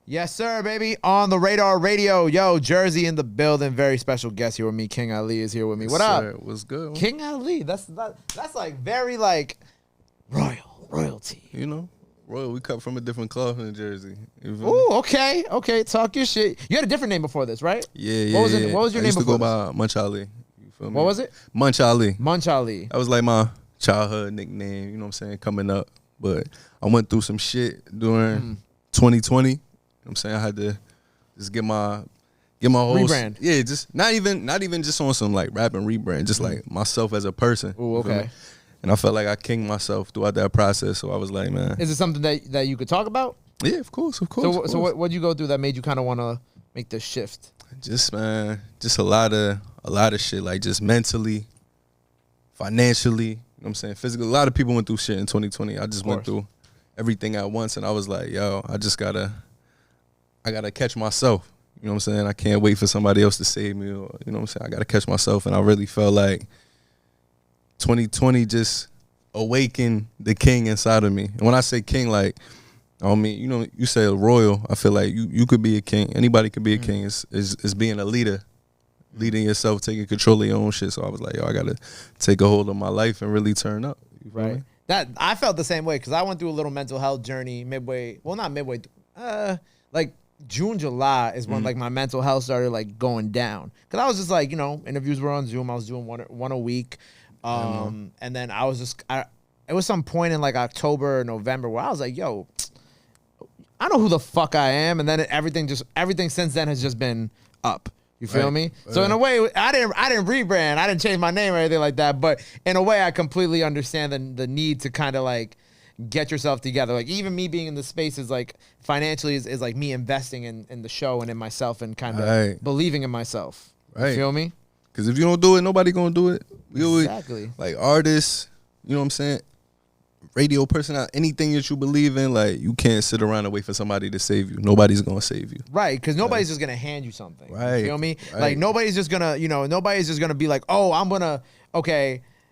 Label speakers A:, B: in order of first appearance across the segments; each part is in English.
A: Yes, sir, baby. On the Radar Radio. Yo, Jersey in the building. Very special guest here with me. Kyng Ali is here with me. What up?
B: What's good?
A: Kyng Ali. That's like very like royalty.
B: You know, royal. We cut from a different cloth in Jersey.
A: Ooh, okay. Talk your shit. You had a different name before this, right?
B: Yeah.
A: What was it? What was your name
B: before? I used to go
A: before
B: by Munch Ali. You feel me?
A: What was it?
B: Munch Ali.
A: Munch Ali.
B: That was like my childhood nickname. You know what I'm saying? Coming up, but I went through some shit during 2020. You know what I'm saying? I had to just get my whole
A: rebrand.
B: Yeah, just not even just on some like rap and rebrand, just like myself as a person.
A: Ooh, okay.
B: And I felt like I kinged myself throughout that process. So I was like, man,
A: is it something that you could talk about?
B: Yeah, of course.
A: So what'd you go through that made you kind of want to make this shift?
B: Just a lot of shit, like just mentally, financially, you know what I'm saying, physically. A lot of people went through shit in 2020. I just went through everything at once, and I was like, yo, I gotta catch myself. You know what I'm saying? I can't wait for somebody else to save me, or, you know what I'm saying? I gotta catch myself, and I really felt like 2020 just awakened the king inside of me. And when I say king, like, I don't mean, you know, you say royal. I feel like you could be a king. Anybody could be a king. It's being a leader, leading yourself, taking control of your own shit. So I was like, yo, I gotta take a hold of my life and really turn up. You feel me?
A: That I felt the same way because I went through a little mental health journey not midway, like June, July is when like my mental health started like going down. Cause I was just like, you know, interviews were on Zoom. I was doing one a week. And then I was just, it was some point in like October or November where I was like, yo, I know who the fuck I am. And then everything since then has just been up. You feel me? So in a way, I didn't rebrand. I didn't change my name or anything like that. But in a way, I completely understand the need to kind of like get yourself together. Like even me being in the space is like financially is like me investing in the show and in myself and kind of believing in myself. You feel me?
B: Because if you don't do it, nobody gonna do it.
A: Exactly.
B: Like artists, you know what I'm saying? Radio personality, anything that you believe in, like you can't sit around and wait for somebody to save you. Nobody's gonna save you.
A: Right, because nobody's just gonna hand you something.
B: Right.
A: You feel me?
B: Right.
A: Like nobody's just gonna be like, oh,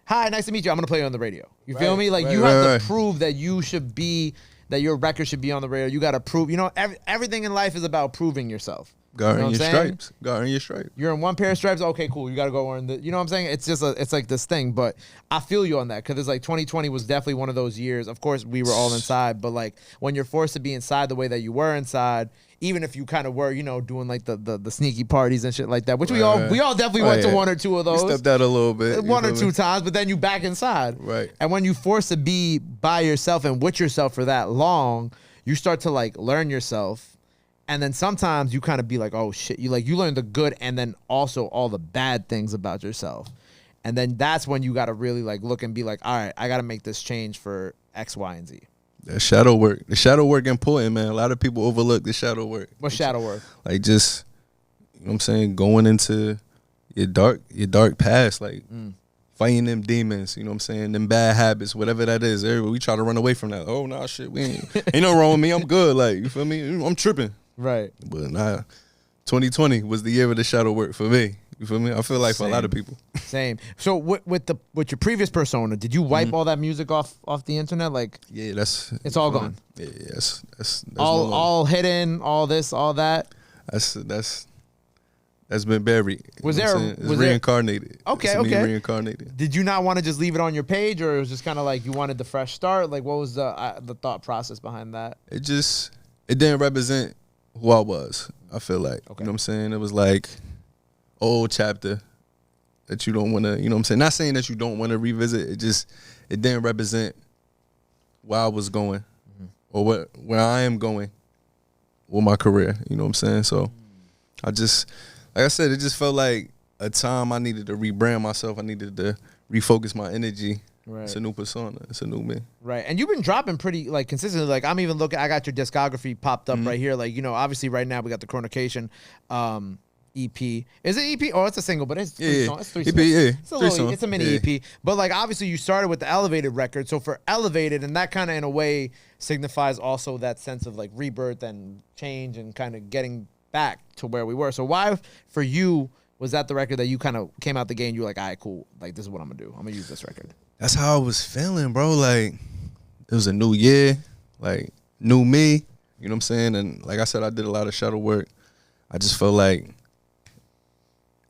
A: hi, nice to meet you. I'm gonna play you on the radio. You feel me? Like you have to prove that you should be, that your record should be on the radio. You gotta prove, you know, everything in life is about proving yourself.
B: God earn your stripes. God earn your stripes.
A: You're in one pair of stripes. Okay, cool. You got to go earn the. You know what I'm saying? It's just it's like this thing. But I feel you on that because it's like 2020 was definitely one of those years. Of course, we were all inside, but like when you're forced to be inside the way that you were inside, even if you kind of were, you know, doing like the sneaky parties and shit like that, which we all definitely went to one or two of those.
B: We stepped out a little bit,
A: one or two times, but then you back inside.
B: Right.
A: And when you forced to be by yourself and with yourself for that long, you start to like learn yourself. And then sometimes you kind of be like, oh shit, you learn the good and then also all the bad things about yourself. And then that's when you got to really like look and be like, all right, I got to make this change for X, Y, and Z.
B: The shadow work important, man. A lot of people overlook the shadow work.
A: What's shadow work? Like
B: just, you know what I'm saying, going into your dark past, like fighting them demons, you know what I'm saying, them bad habits, whatever that is. We try to run away from that. Oh, nah, shit, ain't no wrong with me. I'm good. Like, you feel me? I'm tripping.
A: Right.
B: But 2020 was the year of the shadow work for me. You feel me? I feel like for a lot of people.
A: Same. So with your previous persona, did you wipe all that music off the internet? Like,
B: yeah,
A: it's all gone.
B: Yeah, that's
A: all hidden, all this, all that.
B: That's been buried.
A: Was
B: reincarnated?
A: Okay.
B: Reincarnated.
A: Did you not want to just leave it on your page, or it was just kind of like you wanted the fresh start? Like, what was the thought process behind that?
B: It didn't represent who I was, I feel like. You know what I'm saying? It was like old chapter that you don't want to, you know what I'm saying? Not saying that you don't want to revisit. It didn't represent where I was going or where I am going with my career. You know what I'm saying? So I just, like I said, it just felt like a time I needed to rebrand myself. I needed to refocus my energy. Right. It's a new persona. It's a new me.
A: Right. And you've been dropping pretty like consistently. Like I'm even looking, I got your discography popped up right here. Like, you know, obviously right now we got the Coronacation EP. Is it EP? Oh, it's a single, but it's three songs. It's three songs.
B: EP,
A: it's a mini EP. But like obviously you started with the Elevated record. So for Elevated, and that kind of in a way signifies also that sense of like rebirth and change and kind of getting back to where we were. So why for you was that the record that you kind of came out the gate and you were like, all right, cool. Like this is what I'm gonna do. I'm gonna use this record.
B: That's how I was feeling, bro. Like, it was a new year, like, new me. You know what I'm saying? And like I said, I did a lot of shuttle work. I just felt like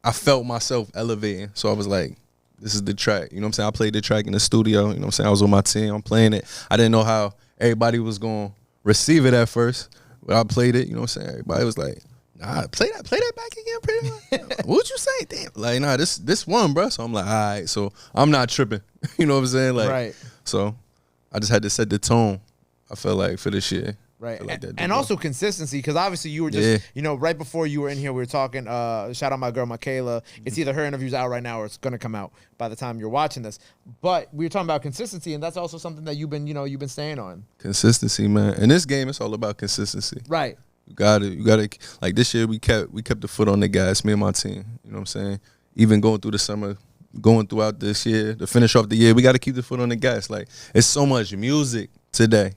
B: I felt myself elevating. So I was like, this is the track. You know what I'm saying? I played the track in the studio. You know what I'm saying? I was with my team. I'm playing it. I didn't know how everybody was going to receive it at first. But I played it. You know what I'm saying? Everybody was like, nah, play that back again, pretty much. What you say? Damn. Like, nah, this one, bro. So I'm like, all right. So I'm not tripping. You know what I'm saying? Like,
A: right.
B: So I just had to set the tone, I felt like, for this year.
A: Right.
B: Like
A: and also consistency, because obviously you were just, you know, right before you were in here, we were talking, shout out my girl, Michaela. It's either her interview's out right now or it's going to come out by the time you're watching this. But we were talking about consistency, and that's also something that you've been staying on. Consistency,
B: man. In this game, it's all about consistency.
A: Right.
B: You gotta, like this year we kept the foot on the gas, me and my team. You know what I'm saying? Even going through the summer, going throughout this year, to finish off the year, we got to keep the foot on the gas. Like, it's so much music today.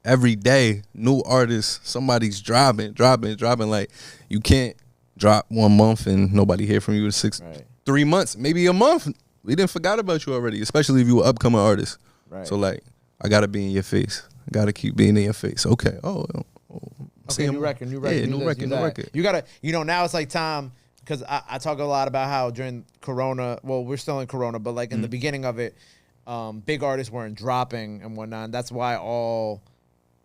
B: Every day, new artists, somebody's dropping. Like, you can't drop 1 month and nobody hear from you in 3 months, maybe a month. We didn't forgot about you already, especially if you were upcoming artist.
A: Right.
B: So, like, I got to be in your face. I got to keep being in your face. Okay.
A: Okay, new record.
B: Yeah, new record.
A: You got to, now it's like time, because I talk a lot about how during Corona, well, we're still in Corona, but like in the beginning of it, big artists weren't dropping and whatnot. And that's why all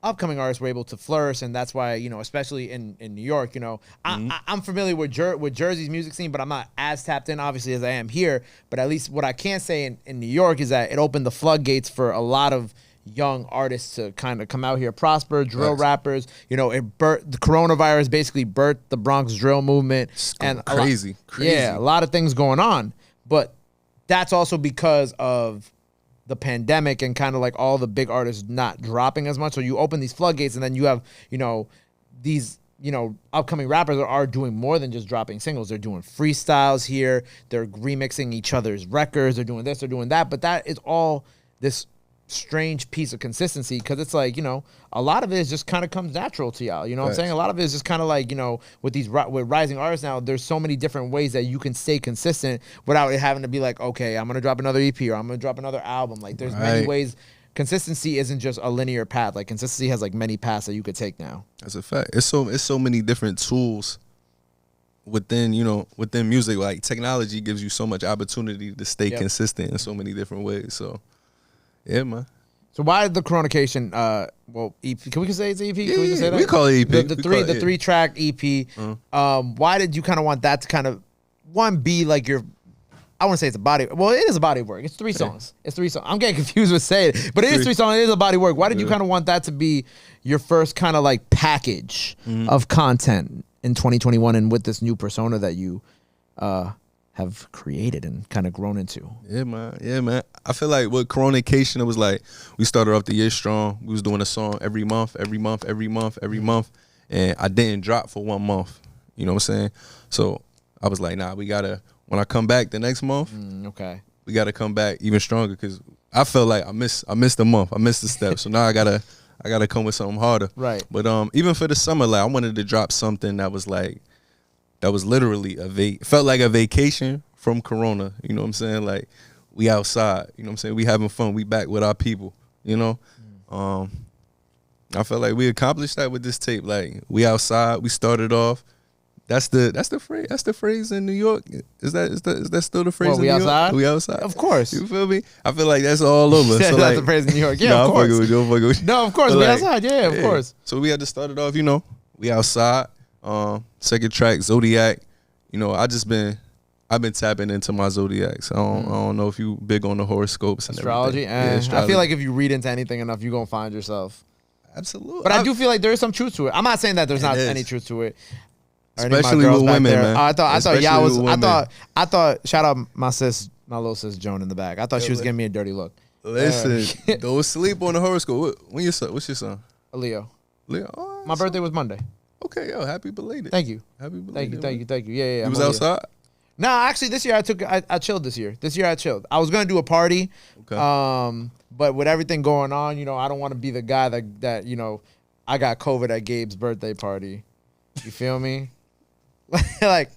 A: upcoming artists were able to flourish, and that's why, especially in New York, I'm familiar with Jersey's music scene, but I'm not as tapped in, obviously, as I am here. But at least what I can say in New York is that it opened the floodgates for a lot of young artists to kind of come out here, prosper, drill rappers. The coronavirus basically birthed the Bronx drill movement. And
B: crazy.
A: Yeah, a lot of things going on. But that's also because of the pandemic and kind of like all the big artists not dropping as much. So you open these floodgates, and then you have, these, upcoming rappers are doing more than just dropping singles. They're doing freestyles here. They're remixing each other's records. They're doing this, they're doing that. But that is all this strange piece of consistency, because it's like, a lot of it is just kind of comes natural to y'all. You know what I'm saying? A lot of it is just kind of like, with rising artists now, there's so many different ways that you can stay consistent without it having to be like, okay, I'm going to drop another EP or I'm going to drop another album. Like, there's many ways. Consistency isn't just a linear path. Like, consistency has like many paths that you could take now.
B: That's a fact. It's so many different tools within music. Like, technology gives you so much opportunity to stay consistent in so many different ways. So yeah, man. So
A: why did the Coronacation, EP? Can we say it's EP?
B: Yeah,
A: can we just say that?
B: We call it EP.
A: The 3-track EP. Why did you kind of want that to kind of be like your? I want to say it's a body. Well, it is a body of work. It's 3 songs. It's 3 songs. I'm getting confused with saying it, but it is 3 songs. It is a body of work. Why did you kind of want that to be your first kind of like package of content in 2021, and with this new persona that you have created and kind of grown into?
B: Yeah, man. I feel like with Coronacation, it was like we started off the year strong. We was doing a song every month, and I didn't drop for 1 month. You know what I'm saying? So I was like, nah, we gotta. When I come back the next month, we gotta come back even stronger, because I felt like I missed a month. I missed the step. So now I gotta come with something harder.
A: Right.
B: But even for the summer, like, I wanted to drop something that was literally felt like a vacation from Corona. You know what I'm saying? Like, we outside. You know what I'm saying? We having fun. We back with our people. I felt like we accomplished that with this tape. Like, we outside. We started off. That's the phrase. That's the phrase in New York. Is that still the phrase in New York?
A: Outside?
B: We outside.
A: Of course.
B: You feel me? I feel like that's all over.
A: So that's the phrase in New York. Yeah, of course.
B: I'm fucking with you.
A: No, of course. We outside. Yeah, of course.
B: So we had to start it off. We outside. Second track, Zodiac. I've been tapping into my zodiacs. I don't know if you big on the horoscopes and
A: astrology.
B: Astrology.
A: I feel like if you read into anything enough, you're gonna find yourself.
B: Absolutely.
A: But I do feel like there is some truth to it. I'm not saying that there's not any truth to it.
B: Especially with women, man.
A: I thought y'all was. I thought. Shout out my little sis Joan in the back. I thought she was giving me a dirty look.
B: Listen, don't sleep on the horoscope. What's your son?
A: A Leo.
B: Leo. Oh,
A: my birthday was Monday.
B: Okay, happy belated.
A: Thank you.
B: Happy belated.
A: Thank you. Yeah.
B: You was outside?
A: No, actually, this year I chilled. This year I chilled. I was gonna do a party.
B: Okay.
A: But with everything going on, I don't want to be the guy that I got COVID at Gabe's birthday party. You feel me? Like,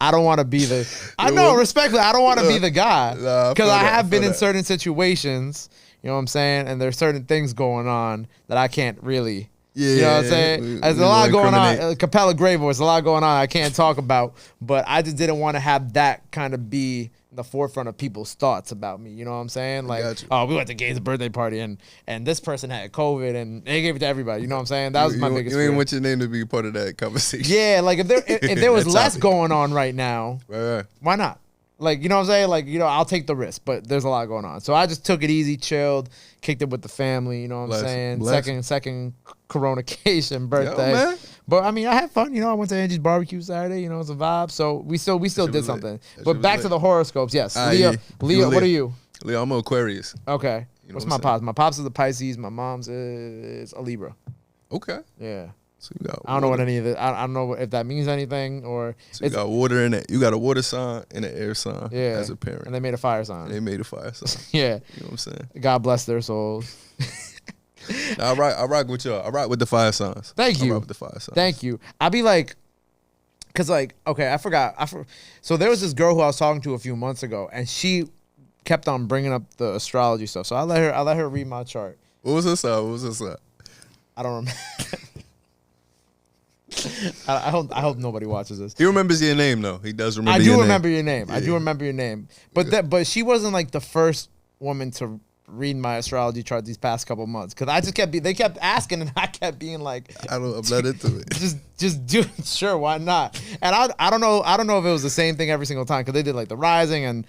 A: I don't want to be the. I know, respectfully, I don't want to be the guy, because I have been in certain situations. You know what I'm saying? And there's certain things going on that I can't really
B: Yeah,
A: you know what I'm saying? There's a lot going on. Capella Grey Voice, a lot going on I can't talk about, but I just didn't want to have that kind of be the forefront of people's thoughts about me. You know what I'm saying? Like, oh, we went to Gabe's birthday party and this person had COVID and they gave it to everybody. You know what I'm saying? That was my biggest fear.
B: You ain't want your name to be part of that conversation.
A: Yeah, like if there was less going on right now, right. Why not? Like, you know what I'm saying? Like, I'll take the risk, but there's a lot going on. So I just took it easy, chilled, kicked it with the family, you know what I'm saying? Second Coronacation birthday. Yo, man. But I mean, I had fun, I went to Angie's barbecue Saturday, it's a vibe. So we still did something. But back to the horoscopes, yes. Leo, what are you?
B: Leo, I'm an Aquarius.
A: Okay. What's my pops? My pops is a Pisces, my mom's is a Libra.
B: Okay.
A: Yeah.
B: So you got
A: I don't know what any of it. I don't know if that means anything or.
B: So you got water in it. You got a water sign and an air sign.
A: Yeah.
B: As a parent.
A: And they made a fire sign.
B: They made a fire sign.
A: Yeah.
B: You know what I'm saying?
A: God bless their souls.
B: I rock with y'all. I rock with the fire signs.
A: Thank you.
B: I rock with the fire signs.
A: Thank you. I'll be like, cause like, okay, I forgot. So there was this girl who I was talking to a few months ago, and she kept on bringing up the astrology stuff. So I let her read my chart.
B: What was her sign?
A: I don't remember. I hope nobody watches this.
B: He remembers your name though. He does remember.
A: I
B: do
A: remember your name. Yeah. I do remember your name. But she wasn't like the first woman to read my astrology chart these past couple months, because I just they kept asking and I kept being like,
B: I'm not into it.
A: Just do it. Sure, why not? And I don't know if it was the same thing every single time, because they did like the rising and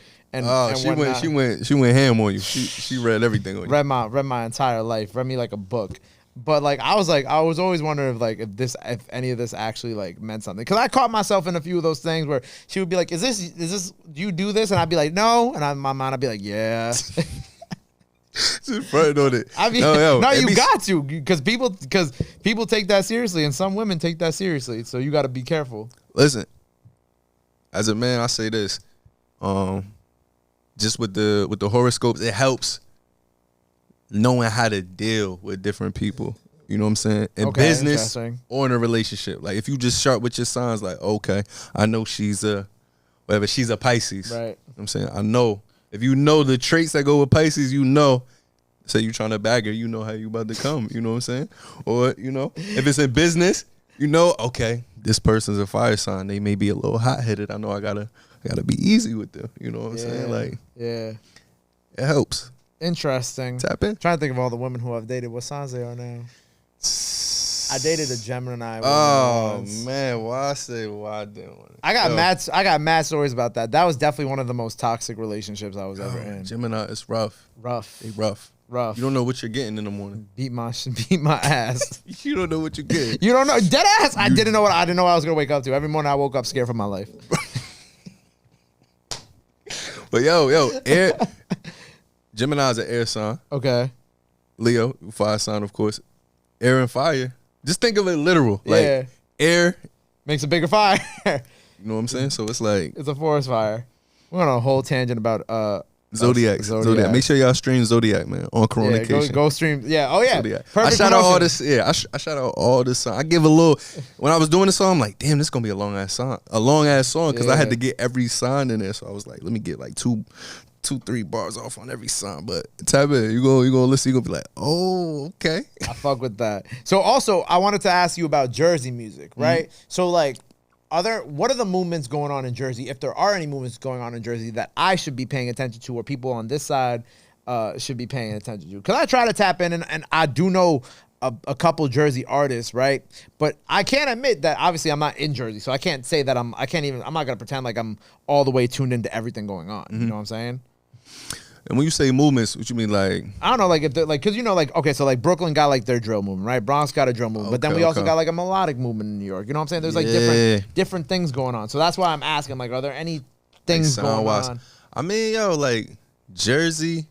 B: she went ham on you. She read everything on you.
A: Read my entire life. Read me like a book. But like I was always wondering if any of this actually like meant something, because I caught myself in a few of those things where she would be like, is this do you do this? And I'd be like, no, and in my mind I'd be like, yeah.
B: Just front on it.
A: I mean, no, you got to, because people take that seriously, and some women take that seriously. So you got to be careful.
B: Listen, as a man, I say this, just with the horoscopes, it helps knowing how to deal with different people. You know what I'm saying? In business or in a relationship. Like if you just sharp with your signs, like, okay, I know she's a Pisces.
A: Right.
B: You know what I'm saying? I know. If you know the traits that go with Pisces, say you trying to bag her, you know how you about to come. You know what I'm saying? Or, if it's in business, okay, this person's a fire sign. They may be a little hot-headed. I know I gotta be easy with them. You know what I'm saying? Like,
A: yeah.
B: It helps.
A: Interesting.
B: Tap in.
A: Trying to think of all the women who I've dated. What signs they are now? I dated a Gemini.
B: Oh man, why didn't want it?
A: I got mad stories about that. That was definitely one of the most toxic relationships I was ever in.
B: Gemini is rough. They rough. You don't know what you're getting in the morning.
A: Beat my ass.
B: You don't know what you're getting.
A: You don't know, dead ass. I didn't know what I was gonna wake up to. Every morning I woke up scared for my life.
B: But Gemini's an air sign.
A: Okay.
B: Leo, fire sign, of course. Air and fire. Just think of it literal. Like air
A: makes a bigger fire.
B: You know what I'm saying? So it's like
A: it's a forest fire. We're on a whole tangent about
B: Zodiac. Make sure y'all stream Zodiac, man, on Coronacation.
A: Yeah, go stream. Yeah. Oh yeah.
B: Zodiac. I shout out all this. Yeah, I shout out all this song. I give a little. When I was doing the song, I'm like, damn, this is gonna be a long ass song, because I had to get every sign in there. So I was like, let me get like 2-3 bars off on every song. But type in, you gonna listen, you gonna be like, oh, okay.
A: I fuck with that. So also, I wanted to ask you about Jersey music, right? Mm-hmm. So like, what are the movements going on in Jersey, if there are any movements going on in Jersey that I should be paying attention to, or people on this side should be paying attention to? Because I try to tap in, and I do know a couple Jersey artists, right? But I can't admit that obviously I'm not in Jersey, so I can't say that I'm not gonna pretend like I'm all the way tuned into everything going on. Mm-hmm. You know what I'm saying?
B: And when you say movements, what you mean, like?
A: I don't know, like if they're like, because okay, so like Brooklyn got like their drill movement, right? Bronx got a drill movement, but then we also got like a melodic movement in New York. You know what I'm saying? There's like different things going on. So that's why I'm asking, like, are there any things going on?
B: I mean, like Jersey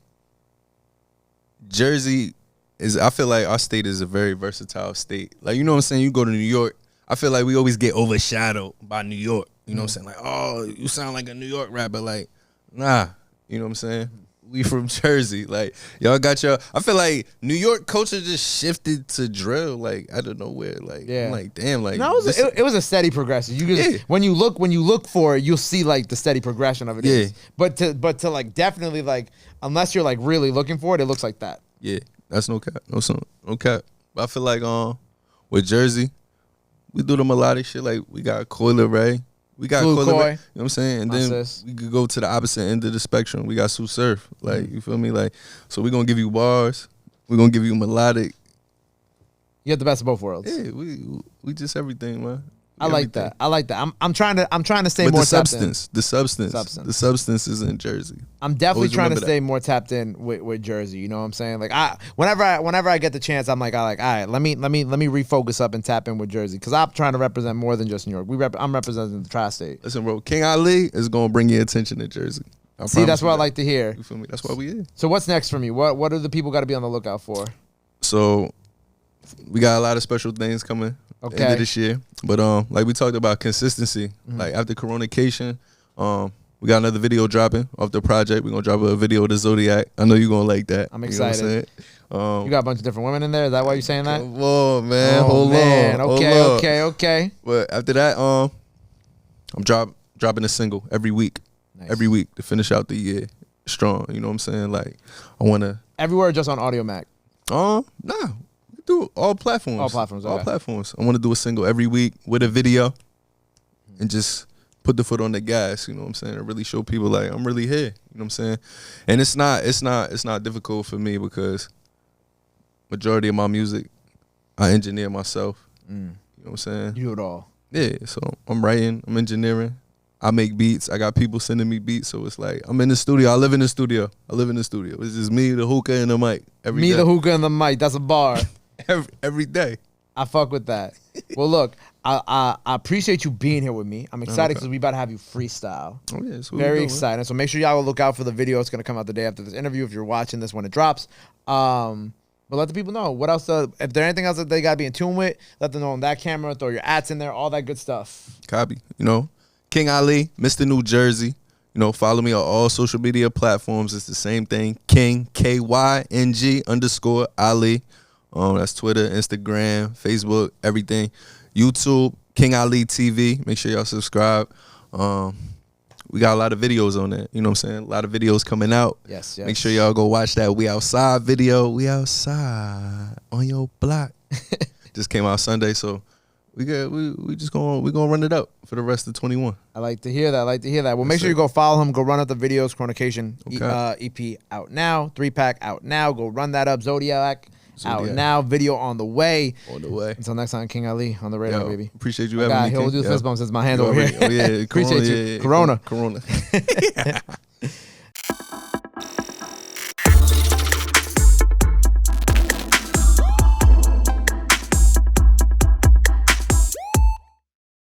B: is. I feel like our state is a very versatile state. Like, you know what I'm saying? You go to New York, I feel like we always get overshadowed by New York. You know what I'm saying? Like, oh, you sound like a New York rapper. Like, nah. You know what I'm saying? We from Jersey. Like, y'all got I feel like New York culture just shifted to drill, like, out of nowhere. Like, I'm like, damn, like.
A: No, it was a steady progression. You just, when you look for it, you'll see like the steady progression of it. Yeah. But to like definitely like, unless you're like really looking for it, it looks like that.
B: Yeah. That's no cap. No cap. But I feel like with Jersey, we do the melodic shit. Like we got Coil Ray. We got
A: Flu
B: Coil
A: Coy.
B: Ray. You know what I'm saying? And
A: My
B: then
A: sis.
B: we could go to the opposite end of the spectrum. We got Sue Surf. Like, you feel me? Like, so we gonna give you bars. We gonna give you melodic.
A: You get the best of both worlds.
B: Yeah, we just everything, man.
A: I like that. I like that. I'm trying to stay
B: but
A: more
B: the substance, the substance is in Jersey.
A: I'm definitely
B: Always
A: trying to
B: remember
A: stay more tapped in with Jersey. You know what I'm saying? Like whenever I get the chance, I'm like, all right, let me refocus up and tap in with Jersey because I'm trying to represent more than just New York. I'm representing the tri-state.
B: Listen, bro, Kyng Ali is gonna bring your attention to Jersey.
A: See, that's what I like to hear.
B: You feel me? That's why we here.
A: So what's next for me? What are the people got to be on the lookout for?
B: So we got a lot of special things coming end of this year. But like we talked about consistency. Like after Coronacation, we got another video dropping off the project. We're gonna drop a video of the Zodiac. I know you're gonna like that.
A: I'm excited.
B: You know what I'm saying?
A: You got a bunch of different women in there. Is that why you're saying that?
B: Come on, man.
A: Oh,
B: Hold
A: man.
B: on.
A: Okay.
B: But after that, I'm dropping a single every week.
A: Nice.
B: Every week to finish out the year strong. You know what I'm saying? Like I wanna
A: Everywhere, just on Audio Mac.
B: nah. We do all platforms.
A: All platforms.
B: All
A: Okay.
B: platforms. I want to do a single every week with a video and just put the foot on the gas, you know what I'm saying? And really show people like I'm really here. You know what I'm saying? And it's not difficult for me because majority of my music I engineer myself. You know what I'm saying?
A: You do it all.
B: Yeah, so I'm writing, I'm engineering, I make beats. I got people sending me beats, so it's like I'm in the studio. I live in the studio. It's just me, the hookah, and the mic. Every day.
A: The hookah, and the mic. That's a bar.
B: every day.
A: I fuck with that. Well, look, I appreciate you being here with me. I'm excited because we about to have you freestyle.
B: Oh yeah, so
A: very excited. So make sure y'all will look out for the video. It's gonna come out the day after this interview. If you're watching this when it drops, but let the people know what else. If there's anything else that they gotta be in tune with, let them know on that camera. Throw your ads in there, all that good stuff.
B: Copy. You know, Kyng Ali, Mr. New Jersey. You know, follow me on all social media platforms. It's the same thing. Kyng KYNG_Ali. That's Twitter, Instagram, Facebook, everything. YouTube, Kyng Ali TV. Make sure y'all subscribe. We got a lot of videos on that. You know what I'm saying? A lot of videos coming out.
A: Yes.
B: Make sure y'all go watch that We Outside video. We outside on your block. Just came out Sunday, so we gonna run it up for the rest of 21.
A: I like to hear that. Well, make sure you go follow him. Go run up the videos. Coronacation EP out now. 3-pack out now. Go run that up. Zodiac. Out now. Video on the way. Until next time, Kyng Ali on the radar, baby.
B: Appreciate you having me.
A: He'll do the fist bumps. It's my hand over here.
B: Oh yeah.
A: Appreciate you. Corona.
B: Corona.